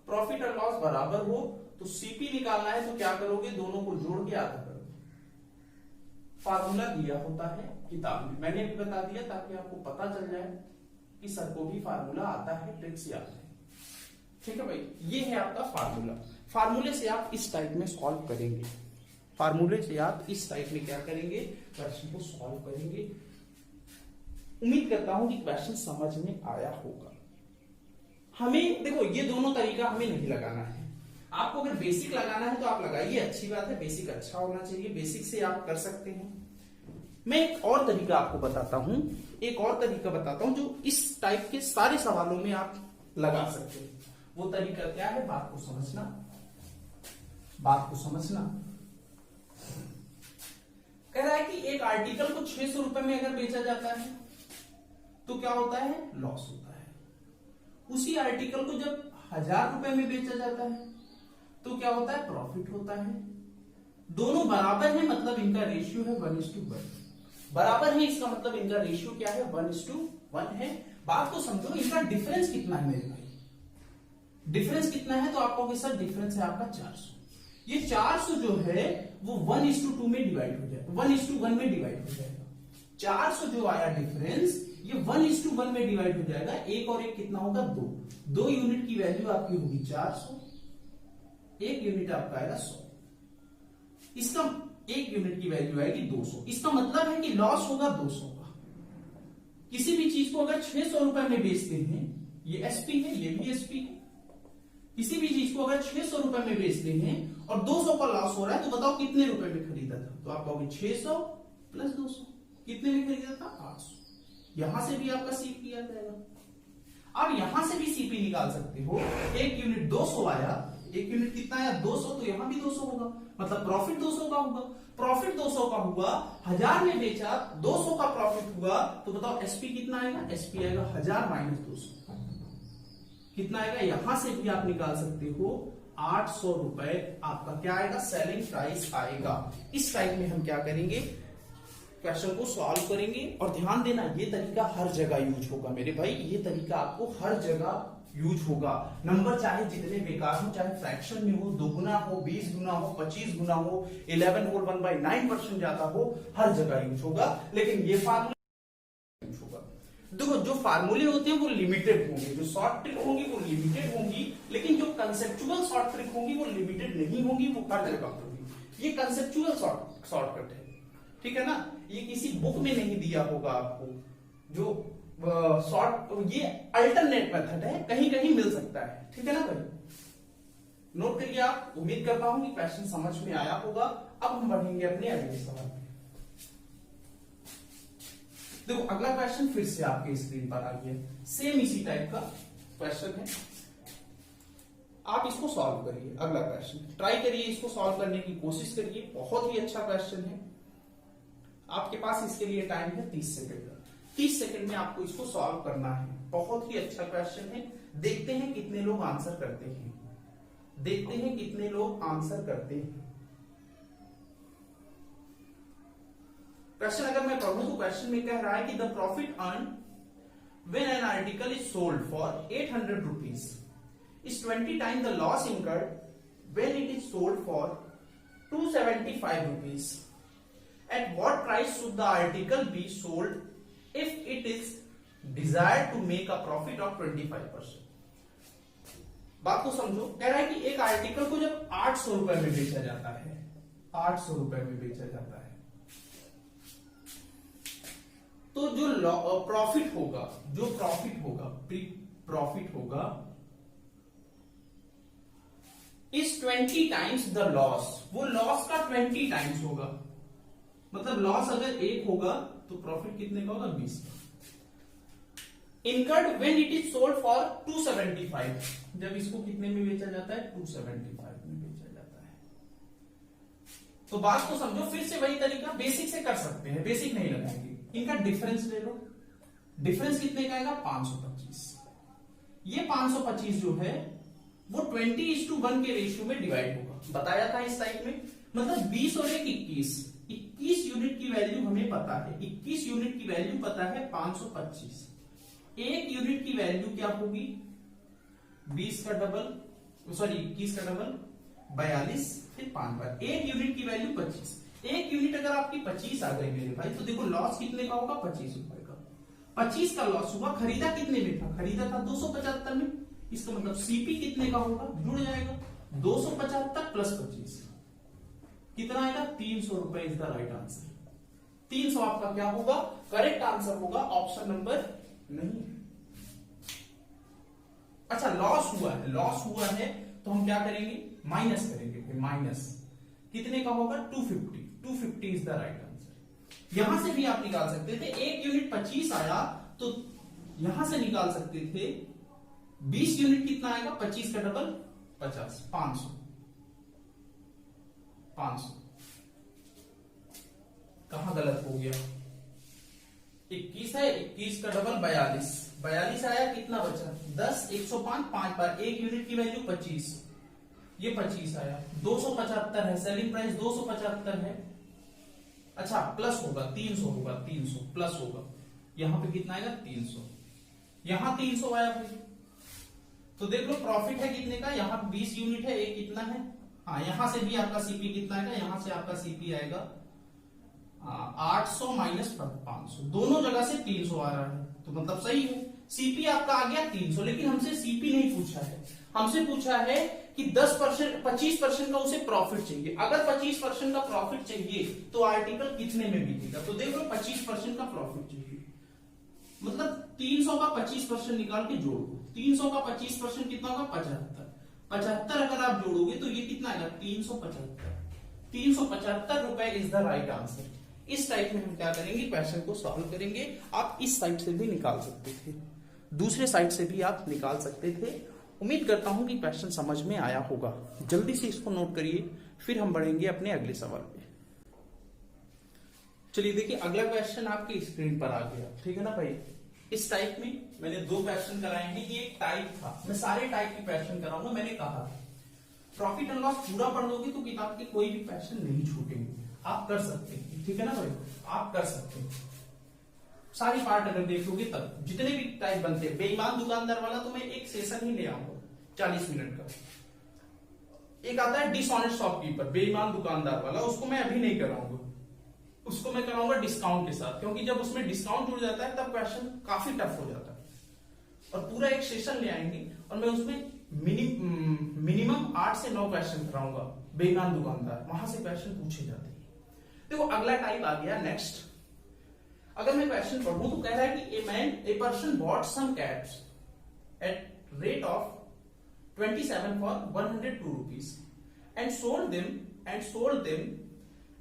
प्रॉफिट और लॉस बराबर हो तो सीपी निकालना है तो क्या करोगे, दोनों को जोड़ के आधा करोगे। फार्मूला दिया होता है किताब में, मैंने भी बता दिया ताकि आपको पता चल जाए कि सर को भी फार्मूला आता है, ट्रिक्स याद है। ठीक है भाई, ये है आपका फार्मूला। फार्मूले से आप इस टाइप में सॉल्व करेंगे, फार्मूले से आप इस टाइप में क्या करेंगे, क्वेश्चन को सॉल्व करेंगे। उम्मीद करता हूं कि क्वेश्चन समझ में आया होगा। हमें देखो ये दोनों तरीका हमें नहीं लगाना है। आपको अगर बेसिक लगाना है तो आप लगाइए, अच्छी बात है, बेसिक अच्छा होना चाहिए, बेसिक से आप कर सकते हैं। मैं एक और तरीका आपको बताता हूं, एक और तरीका बताता हूं जो इस टाइप के सारे सवालों में आप लगा सकते हैं। वो तरीका क्या है, बात को समझना, बात को समझना। कह रहा है कि एक आर्टिकल को 600 रुपए में अगर बेचा जाता है तो क्या होता है, लॉस होता है। उसी आर्टिकल को जब 1000 रुपए में बेचा जाता है तो क्या होता है, प्रॉफिट होता है। दोनों बराबर है, मतलब इनका रेशियो है 1:1। बराबर है इसका मतलब इनका रेशियो क्या है, 1:1 है। बात को समझो, इनका डिफरेंस कितना है मेरे भाई, डिफरेंस कितना है, तो आप कहोगे सर डिफरेंस है आपका 400। ये 400 जो है वो 1:2 में डिवाइड हो जाएगा, 1:1 में डिवाइड हो जाएगा। 400 जो आया डिफरेंस, ये 1:1 में डिवाइड हो जाएगा। एक और एक कितना होगा, 2। 2 यूनिट की वैल्यू आपकी होगी 400, 1 यूनिट आपका आएगा 100। इसका 1 यूनिट की वैल्यू आएगी 200। इसका मतलब है कि लॉस होगा 200 का। किसी भी चीज को अगर 600 रुपए में बेचते हैं, ये एसपी है, ये भी एसपी है। किसी भी चीज को अगर 600 रुपए में बेचते हैं और 200 का लॉस हो रहा है तो बताओ कितने रुपए में खरीदा था, तो आप कहोगे 600 प्लस 200, कितने में खरीदा था, 800। यहां से भी आपका सीपी आ जाएगा। अब यहां से भी सीपी निकाल सकते हो। 1 यूनिट 200 आया, 1 यूनिट कितना आया, 200, तो यहां भी 200 होगा, मतलब प्रॉफिट 200 का होगा। प्रॉफिट 200 का हुआ, 1000 में बेचा, 200 का प्रॉफिट हुआ, तो बताओ एसपी कितना आएगा, एसपी आएगा 1000 माइनस 200, कितना आएगा, यहां से भी आप निकाल सकते हो 800 रुपए आपका क्या आएगा, सेलिंग प्राइस आएगा। इस टाइप में हम क्या करेंगे, क्वेश्चन को सॉल्व करेंगे। और ध्यान देना, ये तरीका हर जगह यूज होगा मेरे भाई, ये तरीका आपको हर जगह यूज होगा। नंबर चाहे जितने बेकार हो, चाहे फ्रैक्शन में हो, 2 गुना हो, 20 गुना हो, 25 गुना हो, 11 होल 1/9% जाता हो, हर जगह यूज होगा। लेकिन ये फार्मूला यूज होगा। देखो जो फार्मूले होते हैं वो लिमिटेड होंगे, जो शॉर्ट ट्रिक होंगी वो लिमिटेड होंगी, लेकिन जो कंसेप्चुअल शॉर्ट ट्रिक होंगी वो लिमिटेड नहीं होंगी, वो हर जगह होगी। ये कंसेप्चुअल शॉर्टकट है, ठीक है ना, ये किसी बुक में नहीं दिया होगा आपको। जो ये अल्टरनेट मेथड है, कहीं कहीं मिल सकता है, ठीक है ना भाई। नोट करिए आप। उम्मीद करता हूं कि क्वेश्चन समझ में आया होगा। अब हम बढ़ेंगे अपने अगले सवाल पे। देखो अगला क्वेश्चन फिर से आपके स्क्रीन पर आ गया, सेम इसी टाइप का क्वेश्चन है। आप इसको सॉल्व करिए। अगला क्वेश्चन ट्राई करिए, इसको सॉल्व करने की कोशिश करिए। बहुत ही अच्छा क्वेश्चन है। आपके पास इसके लिए टाइम है 30 सेकंड का। 30 सेकंड में आपको इसको सॉल्व करना है। बहुत ही अच्छा क्वेश्चन है। देखते हैं कितने लोग आंसर करते हैं, देखते हैं कितने लोग आंसर करते हैं। क्वेश्चन अगर मैं पढ़ूं तो क्वेश्चन में कह रहा है कि the profit earn when an article is sold for 800 rupees is 20 time the loss incurred when it is sold for 275 rupees. At what price should the article be sold if it is desired to make a profit of 25%? बात को समझो। कह रहा है कि एक article को जब 800 रुपए में बेचा जाता है, 800 रुपए में बेचा जाता है, तो जो प्रॉफिट होगा, जो प्रॉफिट होगा, प्रॉफिट होगा इज 20 टाइम्स द लॉस। वो लॉस का 20 टाइम्स होगा। मतलब लॉस अगर 1 होगा तो प्रॉफिट कितने का होगा, 20 का। Incurred when it is sold for 275, जब इसको कितने में बेचा जाता है, 275 में बेचा जाता है। तो बात को समझो, फिर से वही तरीका बेसिक से कर सकते हैं, बेसिक नहीं लगाएंगे। इनका डिफरेंस ले लो, डिफरेंस कितने का आएगा 525। ये 525 जो है वो 20:1 के रेशियो में डिवाइड होगा, बताया था इस टाइप में। मतलब 20 और 21 यूनिट की वैल्यू हमें पता है, 21 यूनिट की वैल्यू पता है 525। एक यूनिट की वैल्यू क्या होगी 20 का डबल, सॉरी 21 का डबल 42, फिर 5 बार। एक यूनिट की वैल्यू 25। एक यूनिट अगर आपकी 25 आ गई मेरे भाई, तो देखो लॉस कितने का होगा 25 रुपए का। 25 का लॉस हुआ, खरीदा कितने में था, खरीदा था 275 में। इसका मतलब सीपी कितने का होगा, जुड़ जाएगा 275 प्लस 25 कितना आएगा 300 रुपए इज द राइट आंसर। 300 आपका क्या होगा, करेक्ट आंसर होगा ऑप्शन नंबर नहीं। अच्छा लॉस हुआ है, लॉस हुआ है तो हम क्या करेंगे, माइनस करेंगे। माइनस कितने का होगा 250 इज द राइट आंसर। यहां से भी आप निकाल सकते थे, एक यूनिट 25 आया तो यहां से निकाल सकते थे 20 यूनिट कितना आएगा, 25 का डबल 50, 500। कहां गलत हो गया, 21 है, 21 का डबल 42 आया, कितना बचा 10, 105, 5 बार। एक यूनिट की वैल्यू 25, ये 25 आया, 275 है, सेलिंग प्राइस 275 है। अच्छा प्लस होगा 300 होगा, 300 प्लस होगा, यहां पे कितना आएगा 300, यहां 300 आया भाई। तो देख लो प्रॉफिट है कितने का, यहां 20 यूनिट है, एक कितना है, हाँ यहां से भी आपका सीपी कितना आएगा, यहां से आपका सीपी आएगा 800 माइनस 500, दोनों जगह से 300 आ रहा है, तो मतलब सही है। सीपी आपका आ गया 300, लेकिन हमसे सीपी नहीं पूछा है, हमसे पूछा है कि 10%, 25% का उसे प्रॉफिट चाहिए। अगर 25% का प्रॉफिट चाहिए तो आर्टिकल कितने में बिकेगा, तो देख लो 25% का प्रॉफिट चाहिए, मतलब 300 का 25% निकाल के जोड़ दो। 300 का 25% कितना होगा 75 अगर आप जोड़ोगे तो ये कितना आएगा 375 रुपए इज द राइट आंसर। इस टाइप में हम क्या करेंगे, क्वेश्चन को सॉल्व करेंगे। आप इस साइड से भी निकाल सकते थे, दूसरे साइड से भी आप निकाल सकते थे। उम्मीद करता हूं कि क्वेश्चन समझ में आया होगा। जल्दी से इसको नोट करिए, फिर हम बढ़ेंगे अपने अगले सवाल पे। चलिए देखिए अगला क्वेश्चन आपकी स्क्रीन पर आ गया, ठीक है ना भाई। इस टाइप में मैंने 2 क्वेश्चन कराएंगे, ये एक टाइप था, मैं सारे टाइप के क्वेश्चन कराऊंगा। मैंने कहा प्रॉफिट एंड लॉस पूरा पढ़ लोगे तो किताब के कोई भी क्वेश्चन नहीं छूटेंगे, आप कर सकते हैं, ठीक है ना भाई, आप कर सकते हैं। सारी पार्ट अगर देख लोगे तब जितने भी टाइप बनते हैं। बेईमान दुकानदार वाला तो मैं एक सेशन ही ले आऊंगा 40 मिनट का। एक आता है डिसऑनेस्ट शॉपकीपर, बेईमान दुकानदार वाला, उसको मैं अभी नहीं कराऊंगा, उसको मैं कराऊंगा डिस्काउंट के साथ, क्योंकि जब उसमें डिस्काउंट जुड़ जाता है तब क्वेश्चन काफी टफ हो जाता है। और पूरा एक सेशन ले आएंगे और मैं उसमें मिनिमम 8 से 9 क्वेश्चन कराऊंगा। बेईमान दुकानदार, वहां से क्वेश्चन पूछे जाते हैं। देखो अगला टाइप आ गया नेक्स्ट। अगर मैं क्वेश्चन पढ़ूं तो कह रहा है कि a person bought some cats at rate of 27 for 102 rupees and sold them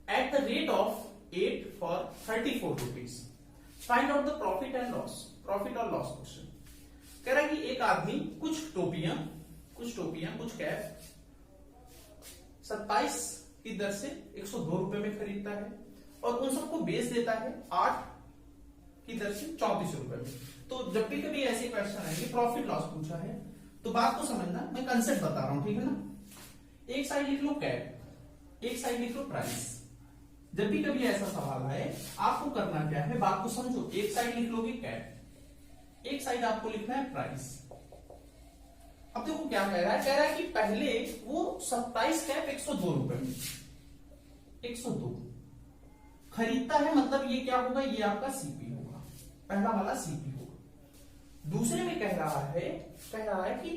at the rate of 8 for 34 rupees. Find out the profit and loss, profit और लॉस क्वेश्चन। कह रहा है कि एक आदमी कुछ टोपियां, कुछ कैप 27 की दर से 102 रुपए में खरीदता है और उन सबको बेच देता है 8 की दर से 34 रुपए में। तो जब भी कभी ऐसे क्वेश्चन आएंगे, प्रॉफिट लॉस पूछा है, तो बात को समझना, मैं कंसेप्ट बता रहा हूं, ठीक है ना। एक साइड लिख लो कैप, एक साइड लिख लो प्राइस। जब भी कभी ऐसा सवाल आए आपको करना क्या है, बात को समझो। एक साइड लिख लोगे कैप, एक साइड आपको लिखना है प्राइस। अब देखो क्या कह रहा है कि पहले वो 27 कैप 102 रुपए में 102 खरीदता है, मतलब ये क्या होगा, ये आपका सीपी होगा, पहला वाला सीपी होगा। दूसरे में कह रहा है कि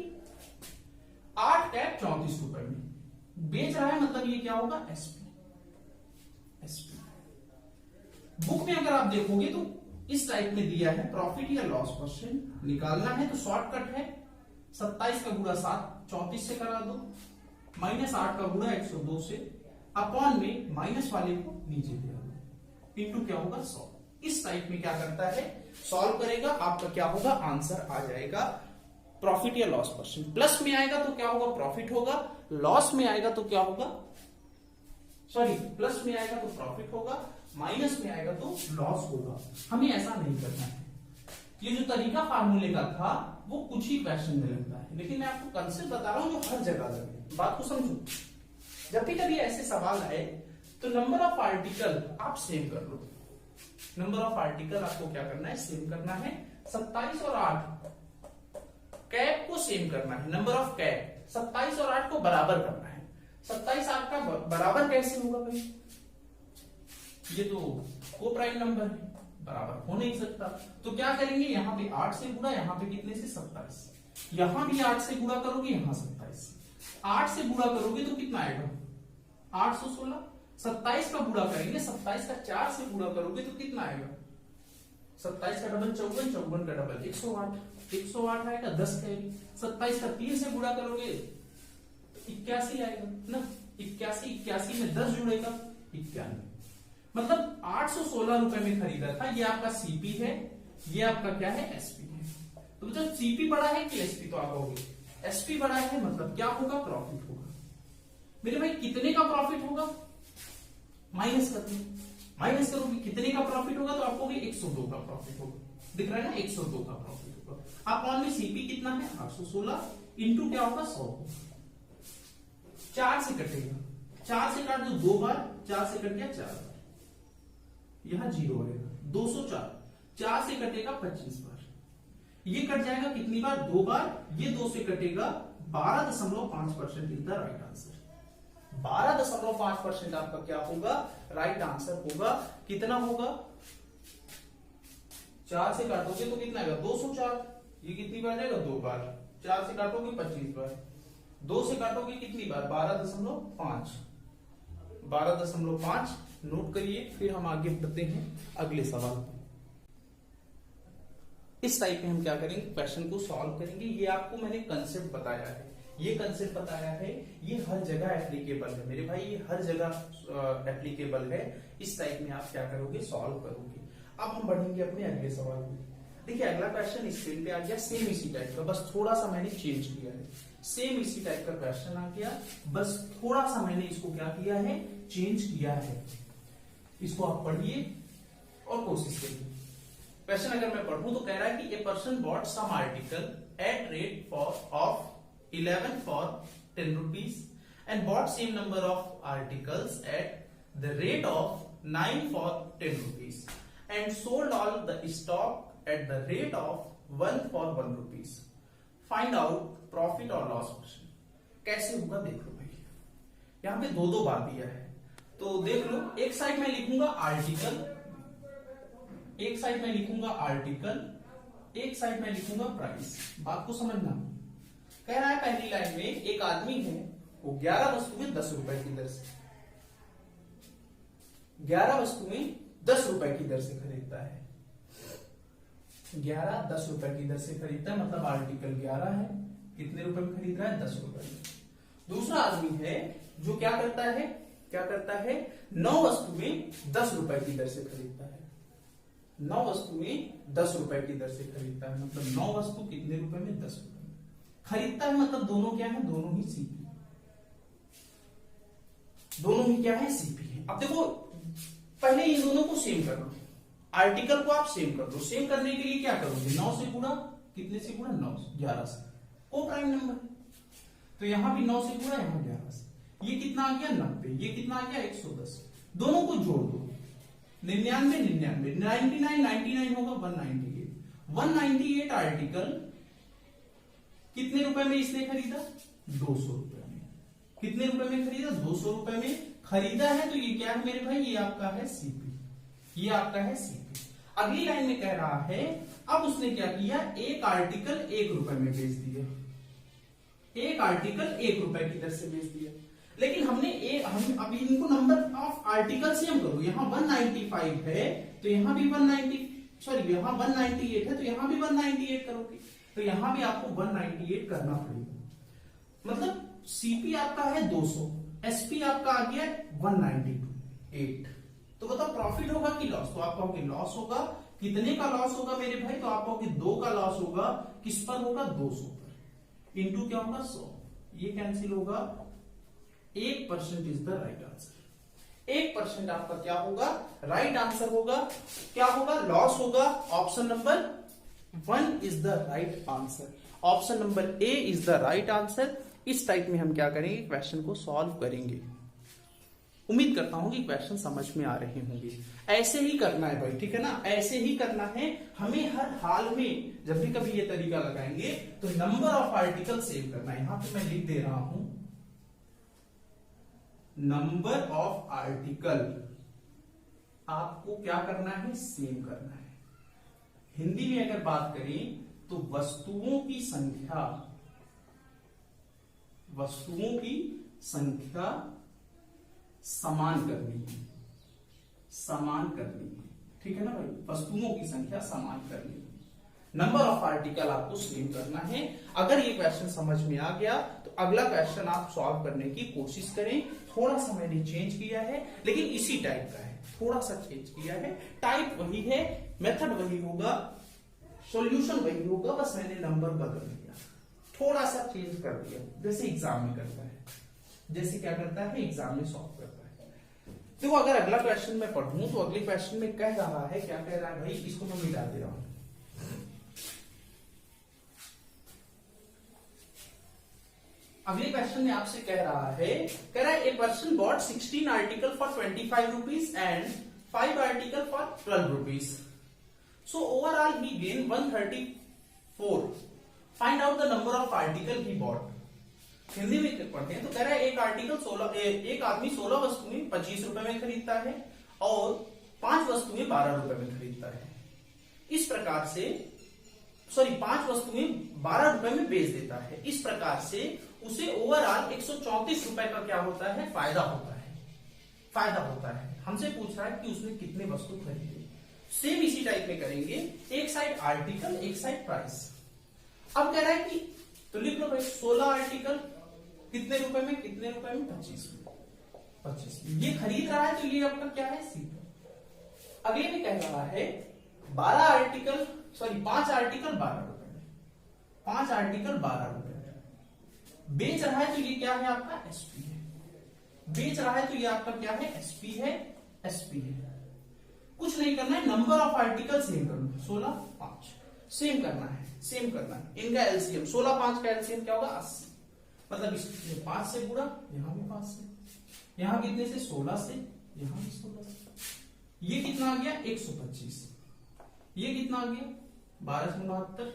8 कैप 34 रुपए में बेच रहा है, मतलब ये क्या होगा एसपी। बुक में अगर आप देखोगे तो इस टाइप में दिया है प्रॉफिट या लॉस क्वेश्चन। निकालना है तो शॉर्टकट है, 27 का गुणा 7 34 से करा दो, -8 का गुणा 102 से, अपॉन में माइनस वाले को नीचे ले दो, इंटू क्या होगा 100। इस टाइप में क्या करता है, सॉल्व करेगा, आपका क्या होगा आंसर आ जाएगा प्रॉफिट या लॉस क्वेश्चन। प्लस में आएगा तो क्या होगा प्रॉफिट होगा, लॉस में आएगा तो क्या होगा सॉरी प्लस में आएगा तो प्रॉफिट होगा, माइनस में आएगा तो लॉस होगा। हमें ऐसा नहीं करना है। ये जो तरीका फार्मूले का था वो कुछ ही क्वेश्चन में लगता है, लेकिन मैं आपको कंसेप्ट बता रहा हूं जो हर जगह लगे। बात को समझो, जब भी कभी ऐसे सवाल आए तो नंबर ऑफ आर्टिकल आप सेम कर लो। नंबर ऑफ आर्टिकल आपको क्या करना है, सेम करना है। 27 और 8 कैप को सेम करना है। नंबर ऑफ कैप 27 और 8 को बराबर करना है। 27 8 का बराबर कैसे होगा भाई, ये तो को प्राइम नंबर है, बराबर हो नहीं सकता। तो क्या करेंगे, यहां पे 8 से गुणा, यहां पे कितने से 27, यहां भी 8 से गुणा करोगे, यहां 27, 8 से गुणा करोगे तो कितना आएगा 816। 27 का गुणा करेंगे, 27 का 4 से गुणा करोगे तो कितना आएगा 27 का डबल 54, 54 का डबल 108, 108 आएगा। 10 का 27 का 3 से गुणा करोगे 81 आएगा ना, 81, 81 में 10 जुड़ेगा 91। मतलब 816 रुपए में खरीदा था। ये आपका सीपी है, ये आपका क्या है, एसपी है। तो जब सीपी बड़ा है कि एसपी, तो आप कहोगे एसपी बड़ा है मतलब क्या होगा, प्रॉफिट होगा। मेरे भाई कितने का प्रॉफिट होगा, माइनस करते हैं, माइनस करोगे कितने का प्रॉफिट होगा, तो आपको 102 का प्रॉफिट होगा। दिख रहा है ना, 102 का प्रॉफिट होगा। आप मान ली सीपी कितना है 816 इंटू क्या होगा 100, 4 से कटेगा, 4 से काट दो 2 बार, 4 से कट गया 4 बार, यहां 0 आएगा 204, 4 से कटेगा 25 बार, ये कट जाएगा कितनी बार 2 बार, ये 2 से कटेगा 12.5% इज द राइट आंसर। 12.5% आपका क्या होगा, राइट आंसर होगा। कितना होगा, 4 से काटोगे तो कितना आएगा 204, ये कितनी बार जाएगा 2 बार, 4 से काटोगे 25 बार, 2 से काटोगे कितनी बार 12.5, 12.5 नोट करिए। फिर हम आगे बढ़ते हैं अगले सवाल। इस टाइप में हम क्या करेंगे, क्वेश्चन को सॉल्व करेंगे। ये आपको मैंने कंसेप्ट बताया है, ये कंसेप्ट बताया है, ये हर जगह एप्लीकेबल है मेरे भाई, ये हर जगह एप्लीकेबल है। इस टाइप में आप क्या करोगे, सॉल्व करोगे। अब हम बढ़ेंगे अपने अगले सवाल में। देखिए अगला क्वेश्चन स्क्रीन पे आ गया, सेम इसी टाइप का, बस थोड़ा सा मैंने चेंज किया है। सेम इसी टाइप का क्वेश्चन आ गया, बस थोड़ा सा मैंने इसको क्या किया है, चेंज किया है। इसको आप पढ़िए और कोशिश करिए। क्वेश्चन अगर मैं पढ़ूं तो कह रहा है कि a person bought some article at rate of 11 for 10 rupees and bought same number of articles at the rate of 9 for 10 rupees and sold all the stock at the rate of 1 for 1 rupees. Find out profit or loss portion. कैसे होगा देख लो भाई, यहां पे दो बार दिया है तो देख लो। एक साइड में लिखूंगा आर्टिकल, एक साइड में लिखूंगा आर्टिकल, एक साइड में लिखूंगा प्राइस। बात को समझना, कह रहा है पहली लाइन में एक आदमी है, वो 11 वस्तुएं 10 रुपए की दर से, 11 वस्तुएं 10 रुपए की दर से खरीदता है। 11 10 रुपए की दर से खरीदता है, मतलब आर्टिकल 11 है, कितने रुपए में खरीद रहा है 10 रुपए में। दूसरा आदमी है जो क्या करता है, क्या करता है 9 वस्तुएं 10 रुपए की दर से खरीदता है। 9 वस्तुएं 10 रुपए की दर से खरीदता है, मतलब 9 वस्तु कितने रुपए में 10 रुपए में खरीदता है। मतलब दोनों क्या है, दोनों ही सीपी, दोनों ही क्या है, सीपी है। अब देखो पहले इन दोनों को सेम कर लो, आर्टिकल को आप सेम कर दो। सेम करने के लिए क्या करोगे, 9 से गुणा, कितने से गुणा 9 से, 11 से, को प्राइम नंबर, तो यहां भी 9 से गुणा, यहां 11 से, ये कितना आ गया 90, ये कितना आ गया 110। दोनों को जोड़ दो, 99 99, 99 99 होगा 198, 198 आर्टिकल कितने रुपए में इसने खरीदा, 200 रुपए में। कितने रुपए में खरीदा, 200 रुपए में खरीदा है। तो ये क्या है मेरे भाई, ये आपका है सीपी, ये आपका है सीपी। अगली लाइन में कह रहा है, अब उसने क्या किया, एक आर्टिकल 1 रुपए में बेच दिया, एक आर्टिकल 1 रुपए की दर से बेच दिया। लेकिन हमने हम अभी इनको नंबर ऑफ आर्टिकल सेम करो, यहां 195 है तो यहां भी 198 है तो यहां भी 198 करोगे, तो यहां भी आपको 198 करना पड़ेगा। मतलब सीपी आपका है 200, एसपी आपका आ गया 198। तो बताओ प्रॉफिट होगा कि लॉस, तो आप कहोगे लॉस होगा। कितने का लॉस होगा मेरे भाई, तो आप कहोगे 2 का लॉस होगा। किस पर होगा, 200 पर, इंटू क्या होगा 100, ये कैंसिल होगा, 1% इज द राइट आंसर। 1% आपका क्या होगा, राइट आंसर होगा। क्या होगा, लॉस होगा। Option number 1 is the right answer. Option number A is the right answer. इस टाइप में हम क्या करेंगे, क्वेश्चन को सॉल्व करेंगे। उम्मीद करता हूं कि क्वेश्चन समझ में आ रहे होंगे। ऐसे ही करना है भाई, ठीक है ना, ऐसे ही करना है हमें। हर हाल में जब भी कभी ये तरीका लगाएंगे तो नंबर ऑफ आर्टिकल सेव करना है। यहां पे मैं लिख दे रहा हूं नंबर ऑफ आर्टिकल आपको क्या करना है, सेव करना है। हिंदी में अगर बात करें तो वस्तुओं की संख्या, वस्तुओं की संख्या समान करनी है, समान करनी है, ठीक है ना भाई, वस्तुओं की संख्या समान करनी है। नंबर ऑफ आर्टिकल आपको सेव करना है। अगर ये क्वेश्चन समझ में आ गया तो अगला क्वेश्चन आप सॉल्व करने की कोशिश करें। थोड़ा सा मैंने चेंज किया है लेकिन इसी टाइप का है, थोड़ा सा चेंज किया है, टाइप वही है, मेथड वही होगा, सॉल्यूशन वही होगा, बस मैंने नंबर बदल दिया, थोड़ा सा चेंज कर दिया, जैसे एग्जाम में करता है, जैसे क्या करता है एग्जाम में सॉल्व करता है। देखो अगर अगला क्वेश्चन मैं पढ़ूं तो अगले क्वेश्चन में कह रहा है, क्या कह रहा है भाई, इसको मैं मिटा दे रहा हूं। अगले क्वेश्चन में आपसे कह रहा है a person bought 16 article for 25 rupees and 5 article for 12 rupees, so overall he gain 134, find out the number of article he bought. Hindi में पढ़ते हैं तो कह रहा है एक आदमी 16 वस्तुएं 25 रुपए में खरीदता है और 5 वस्तुएं 12 रुपए में खरीदता है। इस प्रकार से 5 वस्तुएं 12 रुपए में बेच देता है। इस प्रकार से उसे ओवरऑल 134 रुपए का क्या होता है, फायदा होता है, फायदा होता है। हमसे पूछ रहा है कि उसने कितने वस्तु खरीदे। सेम इसी टाइप में करेंगे, एक साइड आर्टिकल एक साइड प्राइस। अब कह रहा है कि तो लिख लो भाई 16 आर्टिकल कितने रुपए में, कितने रुपए में, 25 ये खरीद रहा है तो ये आपका क्या है, सी। अगले में कह रहा है 5 आर्टिकल 12 रुपए में, 5 आर्टिकल 12 रुपए में बेच रहा है तो ये क्या है आपका, एसपी है। बेच रहा है तो ये आपका क्या है, एसपी है, एसपी है। कुछ नहीं करना है, नंबर ऑफ आर्टिकल सेम करना है, 16 5 सेम करना है, सेम करना है। इनका एलसीएम 16 5 का एलसीएम क्या होगा, 80। मतलब इसमें 5 से बुरा, यहां भी 5 से, यहां कितने से, 16 से, यहां भी 16 से। ये कितना आ गया, 125। ये कितना आ गया, 12 से 69,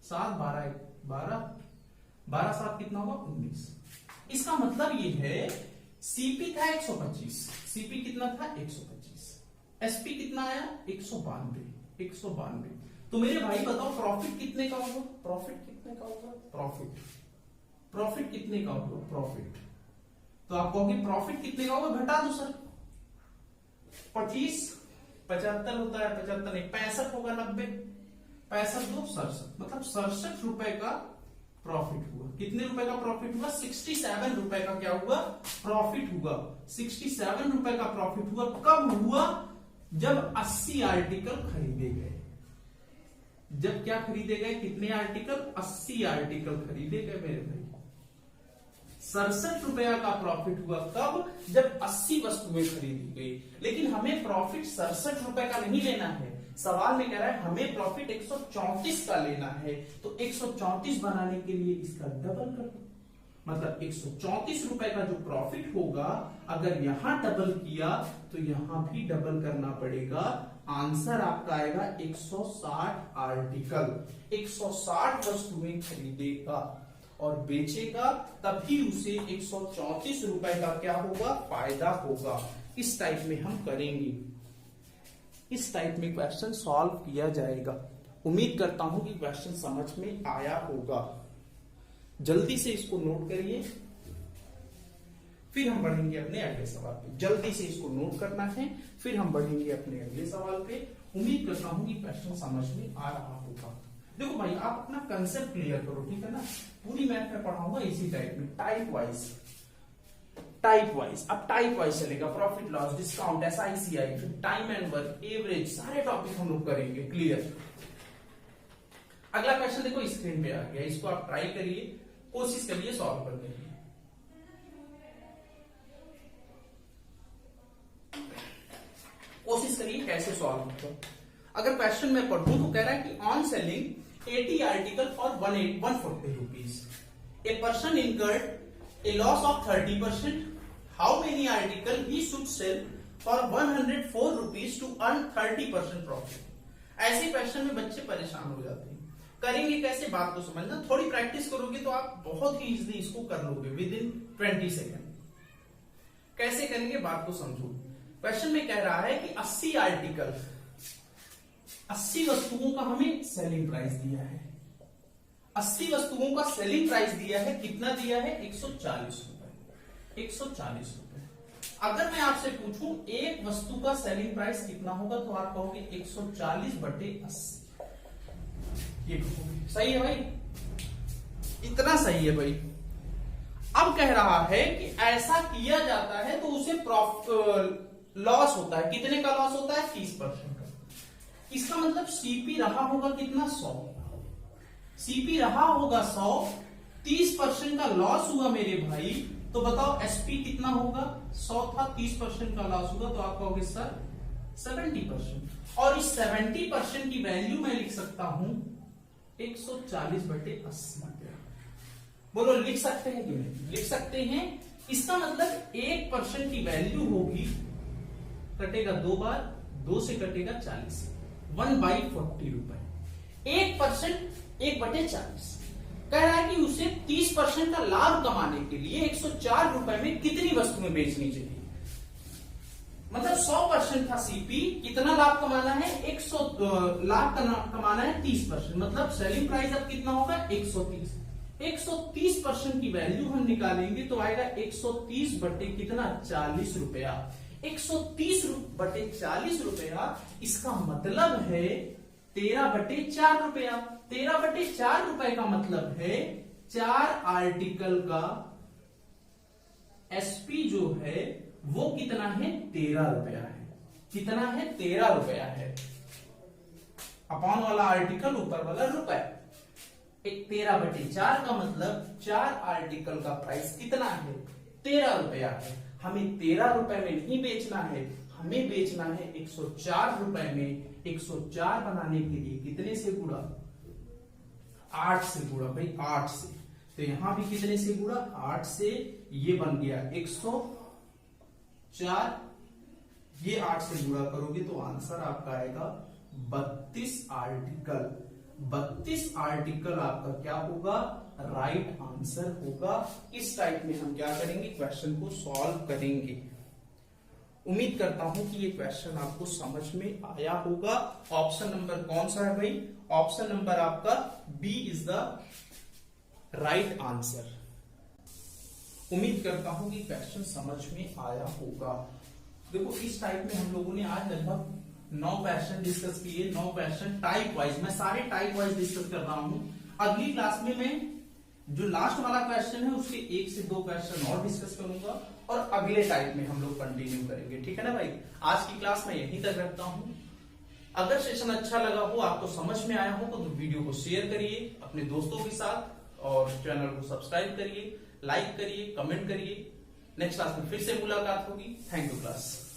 7 12 12 12 7 कितना होगा, 19। इसका मतलब ये है सीपी था 125, सीपी कितना था 125, एसपी कितना आया 192। तो मेरे भाई बताओ प्रॉफिट कितने का होगा, प्रॉफिट कितने का होगा, प्रॉफिट कितने का होगा, प्रॉफिट। तो आप कहोगे प्रॉफिट कितने का होगा, घटा दो सर, 25 75 होता है, 75 नहीं 65 होगा, 90 65 2 67, मतलब 67 रुपए का प्रॉफिट हुआ। कितने रुपए का प्रॉफिट हुआ, 67 रुपए का क्या हुआ, प्रॉफिट हुआ। 67 रुपए का प्रॉफिट हुआ। कब हुआ, जब 80 आर्टिकल खरीदे गए। जब क्या खरीदे गए, कितने आर्टिकल, 80 आर्टिकल खरीदे गए मेरे भाई। 67 रुपया का प्रॉफिट हुआ कब, जब 80 वस्तुएं खरीदी गई। लेकिन हमें प्रॉफिट 67 रुपए का नहीं लेना है, सवाल में कह रहा है हमें प्रॉफिट 134 का लेना है। तो 134 बनाने के लिए इसका डबल कर दो, मतलब 134 रुपए का जो प्रॉफिट होगा, अगर यहां डबल किया तो यहां भी डबल करना पड़ेगा। आंसर आपका आएगा 160 आर्टिकल। 160 वस्तुएं खरीदेगा और बेचेगा, तभी उसे 134 रुपए का क्या होगा, फायदा होगा। इस टाइप में हम करेंगे, इस टाइप में क्वेश्चन सॉल्व किया जाएगा। उम्मीद करता हूं कि क्वेश्चन समझ में आया होगा। जल्दी से इसको नोट करिए, फिर हम बढ़ेंगे अपने अगले सवाल पे। जल्दी से इसको नोट करना है, फिर हम बढ़ेंगे अपने अगले सवाल पे। उम्मीद करता हूं कि क्वेश्चन समझ में आ रहा होगा। देखो भाई आप अपना कंसेप्ट क्लियर करो, ठीक है ना। पूरी मैथ में पढ़ाऊंगा इसी टाइप में, टाइप वाइज। अब टाइप वाइज चलेगा, profit loss, discount, SI CI, time and work, average, सारे टॉपिक हम लोग करेंगे क्लियर। अगला क्वेश्चन देखो स्क्रीन पे आ गया, इसको आप ट्राई करिए, कोशिश करिए सॉल्व करने की। कोशिश करिए कैसे सॉल्व होगा। अगर क्वेश्चन में पढ़ूं तो कह रहा है कि on selling 80 article for 140 rupees a person incurred a loss of 30%, how many article he should sell for 104 rupees to earn 30% profit. ऐसे क्वेश्चन में बच्चे परेशान हो जाते हैं। करेंगे कैसे, बात को समझना, थोड़ी प्रैक्टिस करोगे तो आप बहुत ही इजीली इसको कर लोगे विद इन 20 सेकेंड। कैसे करेंगे बात को समझो। क्वेश्चन में कह रहा है कि 80 आर्टिकल, 80 वस्तुओं का हमें सेलिंग प्राइस दिया है। 80 वस्तुओं का सेलिंग प्राइस दिया है, कितना दिया है, 140 रुपए। 140 रुपए। अगर मैं आपसे पूछूं एक वस्तु का सेलिंग प्राइस कितना होगा तो आप कहोगे 140/80। ये कहोगे, सही है भाई, इतना सही है भाई। अब कह रहा है कि ऐसा किया जाता है तो उसे लॉस होता है, कितने का लॉस होता है, 30% का। इसका मतलब सीपी रहा होगा कितना, 100। सीपी रहा होगा 100, 30% का लॉस हुआ मेरे भाई, तो बताओ एसपी कितना होगा, 100 था, 30% का लॉस हुआ तो आप कहोगे सर 70%। और इस 70% की वैल्यू मैं लिख सकता हूं 140/80। बोलो लिख सकते हैं कि नहीं, लिख सकते हैं। इसका मतलब 1% की वैल्यू होगी, कटेगा 2 बार, 2 से कटेगा 40, 1/40 रुपए। 1% 1/40 कह रहा है कि उसे 30% का लाभ कमाने के लिए 104 रुपए में कितनी वस्तुएं बेचनी चाहिए। मतलब 100% था सीपी, कितना लाभ कमाना है, 100 लाभ कमाना है 30%, मतलब सेलिंग प्राइस अब कितना होगा, 130। 130% की वैल्यू हम निकालेंगे तो आएगा 130 बटे कितना, 40 रुपया। 130/40 रुपया, इसका मतलब है 13/4 रुपया। 13/4 रुपए का मतलब है 4 आर्टिकल का एसपी जो है वो कितना है, 13 रुपया है। कितना है, 13 रुपया है। अपॉन वाला आर्टिकल, ऊपर वाला रुपए। एक 13/4 का मतलब 4 आर्टिकल का प्राइस कितना है, 13 रुपया है। हमें 13 रुपए में नहीं बेचना है, हमें बेचना है 104 रुपए में। 104 बनाने के लिए कितने से गुणा, 8 से गुणा भाई, 8 से। तो यहां भी कितने से गुणा, 8 से। ये बन गया 104, ये 8 से गुणा करोगे तो आंसर आपका आएगा 32 आर्टिकल। 32 आर्टिकल आपका क्या होगा, राइट आंसर होगा। इस टाइप में हम क्या करेंगे, क्वेश्चन को सॉल्व करेंगे। उम्मीद करता हूं कि ये क्वेश्चन आपको समझ में आया होगा। ऑप्शन नंबर कौन सा है भाई, ऑप्शन नंबर आपका B is the right answer. उम्मीद करता हूं कि क्वेश्चन समझ में आया होगा। देखो इस टाइप में हम लोगों ने आज लगभग 9 क्वेश्चन डिस्कस किए, 9 क्वेश्चन टाइप वाइज। मैं सारे टाइप वाइज डिस्कस कर रहा हूं। अगली क्लास में मैं जो लास्ट वाला क्वेश्चन है उसके 1 से 2 क्वेश्चन और डिस्कस करूंगा और अगले टाइप में हम लोग कंटिन्यू करेंगे, ठीक है ना भाई। आज की क्लास में यहीं तक रखता हूं। अगर सेशन अच्छा लगा हो, आपको समझ में आया हो तो वीडियो को शेयर करिए अपने दोस्तों के साथ और चैनल को सब्सक्राइब करिए, लाइक करिए, कमेंट करिए। नेक्स्ट क्लास में फिर से मुलाकात होगी। Thank you class.